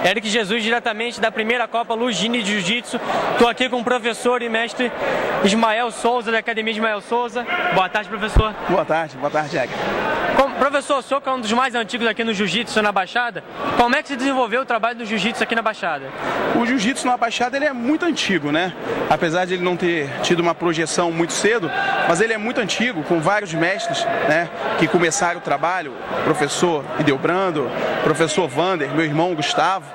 Eric Jesus, diretamente da primeira Copa Lugini de Jiu-Jitsu. Estou aqui com o professor e mestre Ismael Souza, da Academia Ismael Souza. Boa tarde, professor. Boa tarde, Jack. Professor, o senhor que é um dos mais antigos aqui no Jiu-Jitsu na Baixada, como é que se desenvolveu o trabalho do Jiu-Jitsu aqui na Baixada? O Jiu-Jitsu na Baixada ele é muito antigo, né? Apesar de ele não ter tido uma projeção muito cedo, mas ele é muito antigo, com vários mestres, né, que começaram o trabalho, professor Ideobrando, professor Vander, meu irmão Gustavo,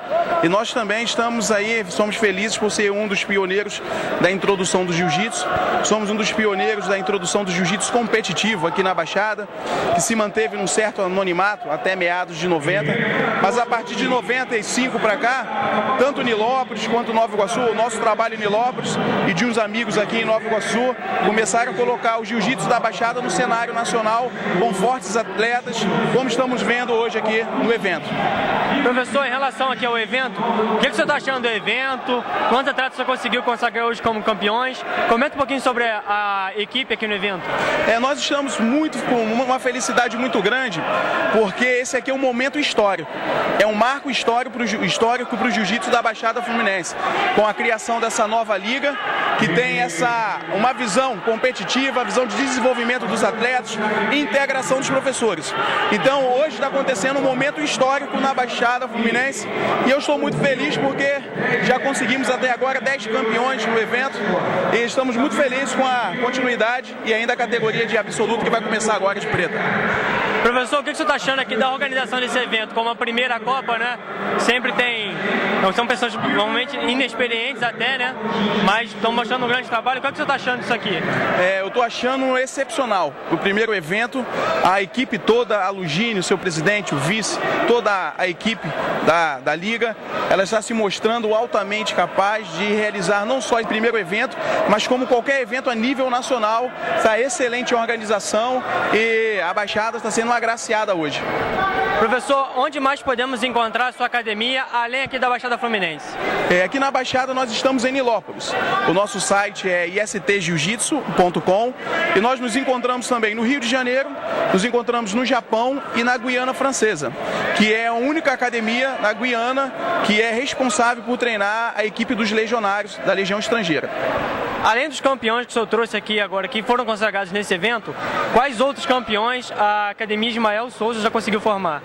e nós também estamos aí, somos felizes por ser um dos pioneiros da introdução do Jiu-Jitsu, somos um dos pioneiros da introdução do Jiu-Jitsu competitivo aqui na Baixada, que se manteve num certo anonimato até meados de 90, mas a partir de 95 para cá, tanto Nilópolis quanto Nova Iguaçu, o nosso trabalho em Nilópolis e de uns amigos aqui em Nova Iguaçu, começaram a colocar o Jiu-Jitsu da Baixada no cenário nacional, com fortes atletas, como estamos vendo hoje aqui no evento. Professor, em relação aqui ao evento, o que você está achando do evento? Quantos atletas você conseguiu consagrar hoje como campeões? Comenta um pouquinho sobre a equipe aqui no evento. Nós estamos com uma felicidade muito grande, porque esse aqui é um momento histórico. É um marco histórico para o Jiu-Jitsu da Baixada Fluminense, com a criação dessa nova liga, que tem uma visão competitiva, a visão de desenvolvimento dos atletas e integração dos professores. Então hoje está acontecendo um momento histórico na Baixada Fluminense e eu estou muito feliz porque já conseguimos até agora 10 campeões no evento e estamos muito felizes com a continuidade e ainda a categoria de absoluto que vai começar agora de preta. Professor, o que você está achando aqui da organização desse evento? Como a primeira Copa, né? Sempre são pessoas normalmente inexperientes até, né? Mas estão mostrando um grande trabalho. O que você está achando disso aqui? Eu estou achando excepcional. O primeiro evento, a equipe toda, a Lugini, o seu presidente, o vice, toda a equipe da Liga, ela está se mostrando altamente capaz de realizar não só o primeiro evento, mas como qualquer evento a nível nacional. Está excelente a organização e a Baixada está sendo agraciada hoje. Professor, onde mais podemos encontrar a sua academia, além aqui da Baixada Fluminense? Aqui na Baixada nós estamos em Nilópolis. O nosso site é istjiu-jitsu.com e nós nos encontramos também no Rio de Janeiro, nos encontramos no Japão e na Guiana Francesa, que é a única academia na Guiana que é responsável por treinar a equipe dos legionários da Legião Estrangeira. Além dos campeões que o senhor trouxe aqui agora, que foram consagrados nesse evento, quais outros campeões a Academia Ismael Souza já conseguiu formar?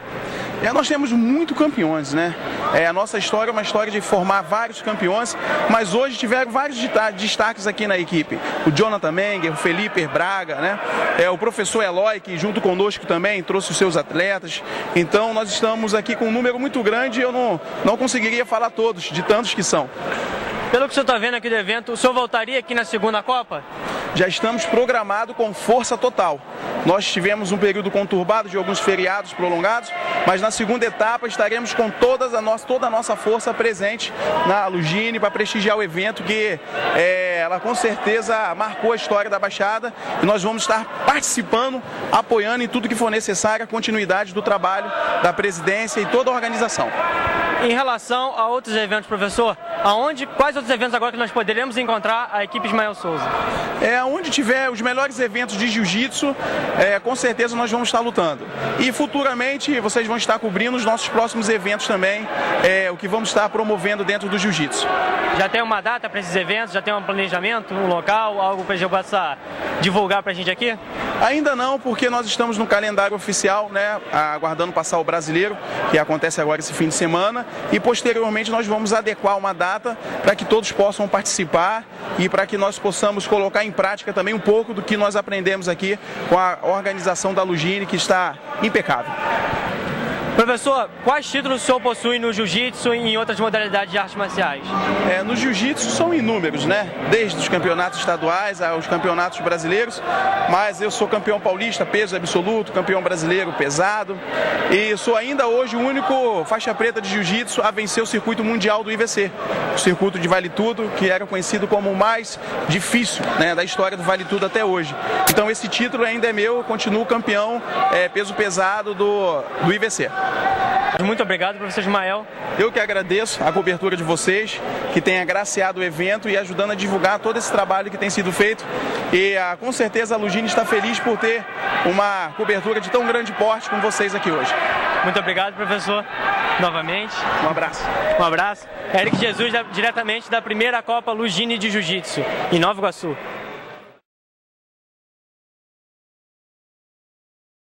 Nós temos muitos campeões, né? A nossa história é uma história de formar vários campeões, mas hoje tiveram vários destaques aqui na equipe. O Jonathan Menger, o Felipe Braga, né? O professor Eloy, que junto conosco também trouxe os seus atletas. Então nós estamos aqui com um número muito grande e eu não conseguiria falar todos, de tantos que são. Pelo que o senhor está vendo aqui do evento, o senhor voltaria aqui na segunda Copa? Já estamos programados com força total. Nós tivemos um período conturbado de alguns feriados prolongados, mas na segunda etapa estaremos com toda a nossa força presente na Lugini para prestigiar o evento que ela com certeza marcou a história da Baixada e nós vamos estar participando, apoiando em tudo que for necessário a continuidade do trabalho da presidência e toda a organização. Em relação a outros eventos, professor, quais outros eventos agora que nós poderemos encontrar a equipe Ismael Souza? Onde tiver os melhores eventos de jiu-jitsu, com certeza nós vamos estar lutando. E futuramente vocês vão estar cobrindo os nossos próximos eventos também, o que vamos estar promovendo dentro do jiu-jitsu. Já tem uma data para esses eventos? Já tem um planejamento, um local, algo para possa divulgar para a gente aqui? Ainda não, porque nós estamos no calendário oficial, né, aguardando passar o brasileiro, que acontece agora esse fim de semana, e posteriormente nós vamos adequar uma data para que todos possam participar e para que nós possamos colocar em prática também um pouco do que nós aprendemos aqui com a organização da Lugini, que está impecável. Professor, quais títulos o senhor possui no jiu-jitsu e em outras modalidades de artes marciais? No jiu-jitsu são inúmeros, né? Desde os campeonatos estaduais aos campeonatos brasileiros, mas eu sou campeão paulista, peso absoluto, campeão brasileiro pesado e sou ainda hoje o único faixa preta de jiu-jitsu a vencer o circuito mundial do IVC, o circuito de Vale Tudo, que era conhecido como o mais difícil, né, da história do Vale Tudo até hoje. Então esse título ainda é meu, eu continuo campeão peso pesado do IVC. Muito obrigado, professor Ismael. Eu que agradeço a cobertura de vocês, que tem agraciado o evento e ajudando a divulgar todo esse trabalho que tem sido feito. E com certeza a Lugini está feliz por ter uma cobertura de tão grande porte como vocês aqui hoje. Muito obrigado, professor. novamente. Um abraço. Um abraço. Eric Jesus, diretamente da primeira Copa Lugini de Jiu-Jitsu, em Nova Iguaçu.